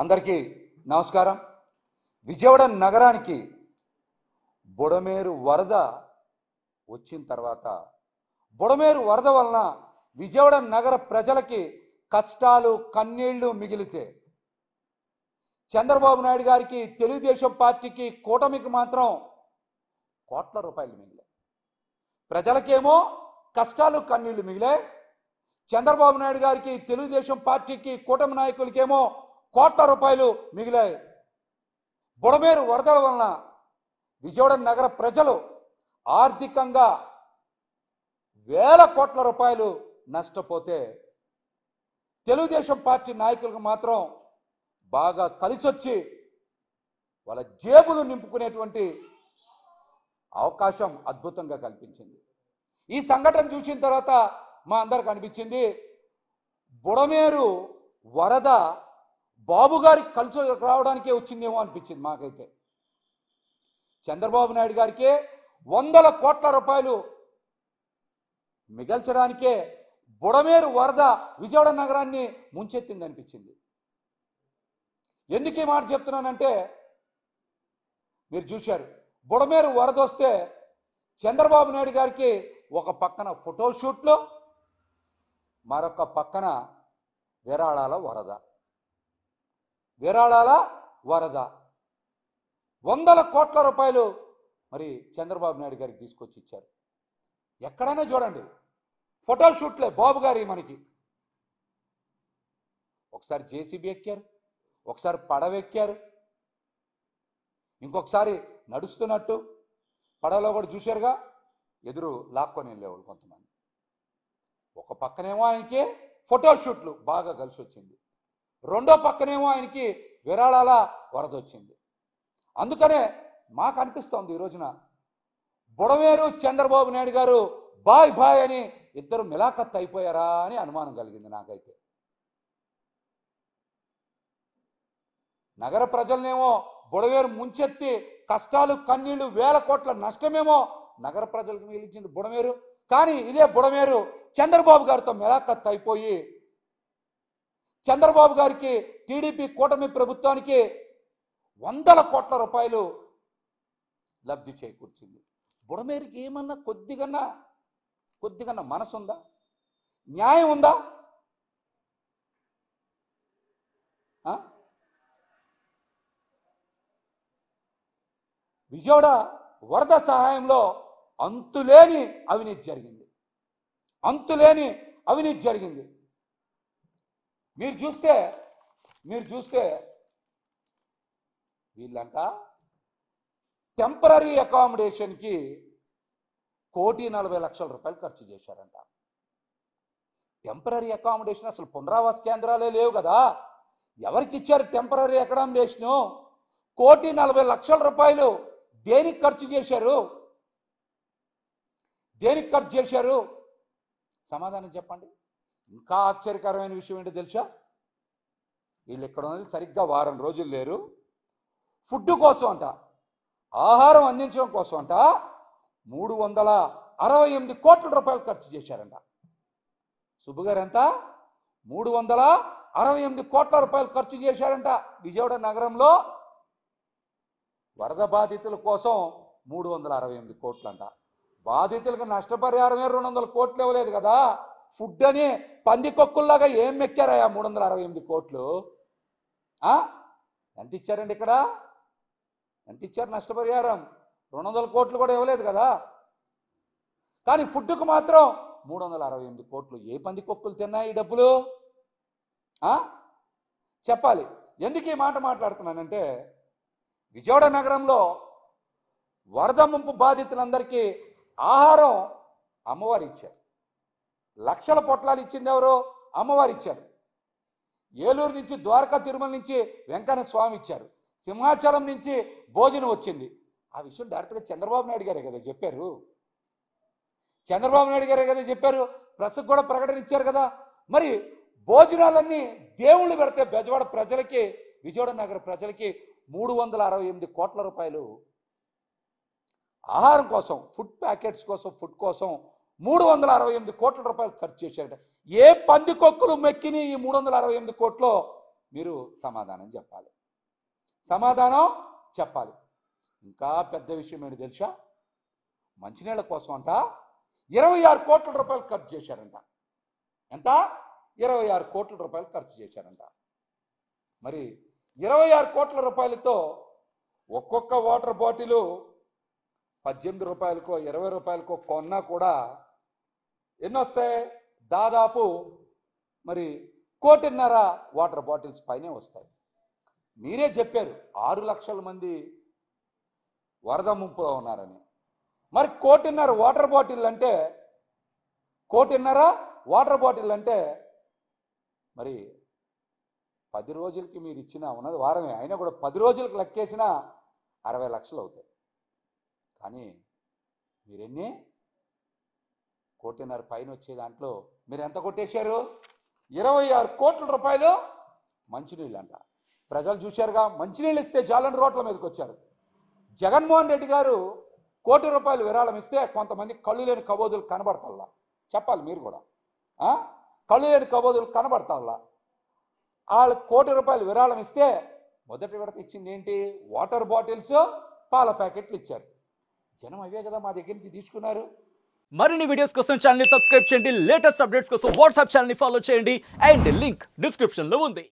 అందరికీ నమస్కారం. విజయవాడ నగరానికి బుడమేరు వరద వచ్చిన తర్వాత బుడమేరు వరద వలన విజయవాడ నగర ప్రజలకి కష్టాలు కన్నీళ్లు మిగిలితే చంద్రబాబు నాయుడు గారికి తెలుగుదేశం పార్టీకి కూటమికి మాత్రం కోట్ల రూపాయలు మిగిలాయి. ప్రజలకేమో కష్టాలు కన్నీళ్లు మిగిలాయి. చంద్రబాబు నాయుడు గారికి తెలుగుదేశం పార్టీకి కూటమి నాయకులకేమో కోట్ల రూపాయలు మిగిలాయి. బుడమేరు వరదల వలన విజయవాడ నగర ప్రజలు ఆర్థికంగా వేల కోట్ల రూపాయలు నష్టపోతే తెలుగుదేశం పార్టీ నాయకులకు మాత్రం బాగా కలిసొచ్చి వాళ్ళ జేబులు నింపుకునేటువంటి అవకాశం అద్భుతంగా కల్పించింది. ఈ సంఘటన చూసిన తర్వాత మా అందరికి అనిపించింది, బుడమేరు వరద బాబు గారికి కలిసి రావడానికే వచ్చిందేమో అనిపించింది మాకైతే. చంద్రబాబు నాయుడు గారికి వందల కోట్ల రూపాయలు మిగల్చడానికే బుడమేరు వరద విజయవాడ నగరాన్ని ముంచెత్తింది అనిపించింది. ఎందుకు ఈ మాట చెప్తున్నానంటే, మీరు చూశారు, బుడమేరు వరద వస్తే చంద్రబాబు నాయుడు గారికి ఒక పక్కన ఫోటోషూట్లు, మరొక పక్కన విరాళాల వరద వందల కోట్ల రూపాయలు మరి చంద్రబాబు నాయుడు గారికి తీసుకొచ్చి ఇచ్చారు. ఎక్కడైనా చూడండి ఫోటోషూట్లే బాబు గారి. మనకి ఒకసారి జేసీబీ ఎక్కారు, ఒకసారి పడవెక్కారు, ఇంకొకసారి నడుస్తున్నట్టు పడవలో కూడా చూశారుగా, ఎదురు లాక్కొని వెళ్ళేవాళ్ళు కొంతమంది. ఒక పక్కనేమో ఆయనకి ఫోటోషూట్లు బాగా కలిసి వచ్చింది, రెండో పక్కనేమో ఆయనకి విరాళాల వరద వచ్చింది. అందుకనే మాకు అనిపిస్తోంది ఈ రోజున బుడమేరు చంద్రబాబు నాయుడు గారు బాయ్ బాయ్ అని ఇద్దరు మిలాఖత్ అయిపోయారా అని అనుమానం కలిగింది నాకైతే. నగర ప్రజలనేమో బుడమేరు ముంచెత్తి కష్టాలు కన్నీళ్లు వేల కోట్ల నష్టమేమో నగర ప్రజలకు మిగిలించింది బుడమేరు. కానీ ఇదే బుడమేరు చంద్రబాబు గారితో మిలాఖత్ అయిపోయి చంద్రబాబు గారికి టీడీపీ కూటమి ప్రభుత్వానికి వందల కోట్ల రూపాయలు లబ్ధి చేకూర్చింది. బుడమేరుకి ఏమన్నా కొద్దిగన్నా మనసు ఉందా? న్యాయం ఉందా? విజయవాడ వరద సహాయంలో అంతులేని అవినీతి జరిగింది. మీరు చూస్తే వీళ్ళంట టెంపరీ అకామిడేషన్కి 1,40,00,000 రూపాయలు ఖర్చు చేశారంట. టెంపరీ అకామిడేషన్ అసలు పునరావాస కేంద్రాలే లేవు కదా, ఎవరికి ఇచ్చారు టెంపరీ అకామిడేషను? 1,40,00,000 రూపాయలు దేనికి ఖర్చు చేశారు? సమాధానం చెప్పండి. ఇంకా ఆశ్చర్యకరమైన విషయం ఏంటో తెలుసా? వీళ్ళు ఇక్కడ ఉన్నది సరిగ్గా వారం రోజులు లేరు. ఫుడ్ కోసం అంట, ఆహారం అందించడం కోసం అంట 368 కోట్ల రూపాయలు ఖర్చు చేశారంట. సుబ్బుగారు ఎంత? 368 కోట్ల రూపాయలు ఖర్చు చేశారంట విజయవాడ నగరంలో. వరద బాధితుల కోసం 368 కోట్లు అంట. బాధితులకు నష్టపరిహారమే 200 కోట్లు ఇవ్వలేదు కదా. ఫుడ్ అని పందికొక్కుల్లాగా ఏం మెక్కారయా 368 కోట్లు? ఎంత ఇచ్చారండి ఇక్కడ? ఎంత ఇచ్చారు నష్టపరిహారం? 200 కోట్లు కూడా ఇవ్వలేదు కదా. కానీ ఫుడ్కు మాత్రం 368 కోట్లు. ఏ పందికొక్కులు తిన్నాయి ఈ డబ్బులు? చెప్పాలి. ఎందుకు ఈ మాట మాట్లాడుతున్నానంటే, విజయవాడ నగరంలో వరద ముంపు బాధితులందరికీ ఆహారం అమ్మవారు ఇచ్చారు. లక్షల పొట్లాలు ఇచ్చింది ఎవరు? అమ్మవారు ఇచ్చారు. ఏలూరు నుంచి, ద్వారకా తిరుమల నుంచి వెంకన్న స్వామి ఇచ్చారు. సింహాచలం నుంచి భోజనం వచ్చింది. ఆ విషయం డైరెక్ట్గా చంద్రబాబు నాయుడు గారే కదా చెప్పారు. ప్రెస్కు కూడా ప్రకటన ఇచ్చారు కదా. మరి భోజనాలన్నీ దేవుళ్ళు పెడితే విజయవాడ నగర ప్రజలకి 368 కోట్ల రూపాయలు ఆహారం కోసం, ఫుడ్ ప్యాకెట్స్ కోసం, ఫుడ్ కోసం 368 కోట్ల రూపాయలు ఖర్చు చేశారట. ఏ పందికొక్కులు మెక్కిని ఈ 368 కోట్లు మీరు సమాధానం చెప్పాలి. సమాధానం చెప్పాలి. ఇంకా పెద్ద విషయం ఏంటి తెలుసా? మంచినీళ్ళ కోసం అంట 26 కోట్ల రూపాయలు ఖర్చు చేశారంట. ఎంత? 26 కోట్ల రూపాయలు ఖర్చు చేశారంట. మరి 26 కోట్ల రూపాయలతో ఒక్కొక్క వాటర్ బాటిలు 18 రూపాయలకో 20 రూపాయలకో కొన్నా కూడా ఎన్ని వస్తాయి? దాదాపు మరి 1.5 వాటర్ బాటిల్స్ పైనే వస్తాయి. మీరే చెప్పారు 6 లక్షల మంది వరద ముంపులో ఉన్నారని. మరి 1.5 వాటర్ బాటిల్ అంటే 1.5 వాటర్ బాటిల్ అంటే మరి 10 రోజులకి మీరు ఇచ్చిన ఉన్నది వారమే, అయినా కూడా 10 రోజులకు లెక్కేసిన 60 లక్షలు అవుతాయి. కానీ మీరెన్ని 1.5 పైన వచ్చే దాంట్లో మీరు ఎంత కొట్టేశారు? 26 కోట్ల రూపాయలు మంచినీళ్ళు అంట. ప్రజలు చూశారుగా, మంచినీళ్ళు ఇస్తే చాలని రోడ్ల మీదకి వచ్చారు. జగన్మోహన్ రెడ్డి గారు 1 కోటి రూపాయలు విరాళం ఇస్తే కొంతమంది కళ్ళు లేని కబోదులు కనబడతల్లా. చెప్పాలి మీరు కూడా, కళ్ళు లేని కబోదులు కనబడతల్లా. వాళ్ళు 1 కోటి రూపాయలు విరాళం ఇస్తే మొదటి విడత ఇచ్చింది ఏంటి? వాటర్ బాటిల్స్, పాల ప్యాకెట్లు ఇచ్చారు. జనం అవే కదా మా దగ్గర నుంచి తీసుకున్నారు. మరిన్ని వీడియోస్ కోసం ఛానల్ ని సబ్స్క్రైబ్ చేయండి. లేటెస్ట్ అప్డేట్స్ కోసం వాట్సాప్ ఛానల్ ని ఫాలో చేయండి. అండ్ లింక్ డిస్క్రిప్షన్ లో ఉంది.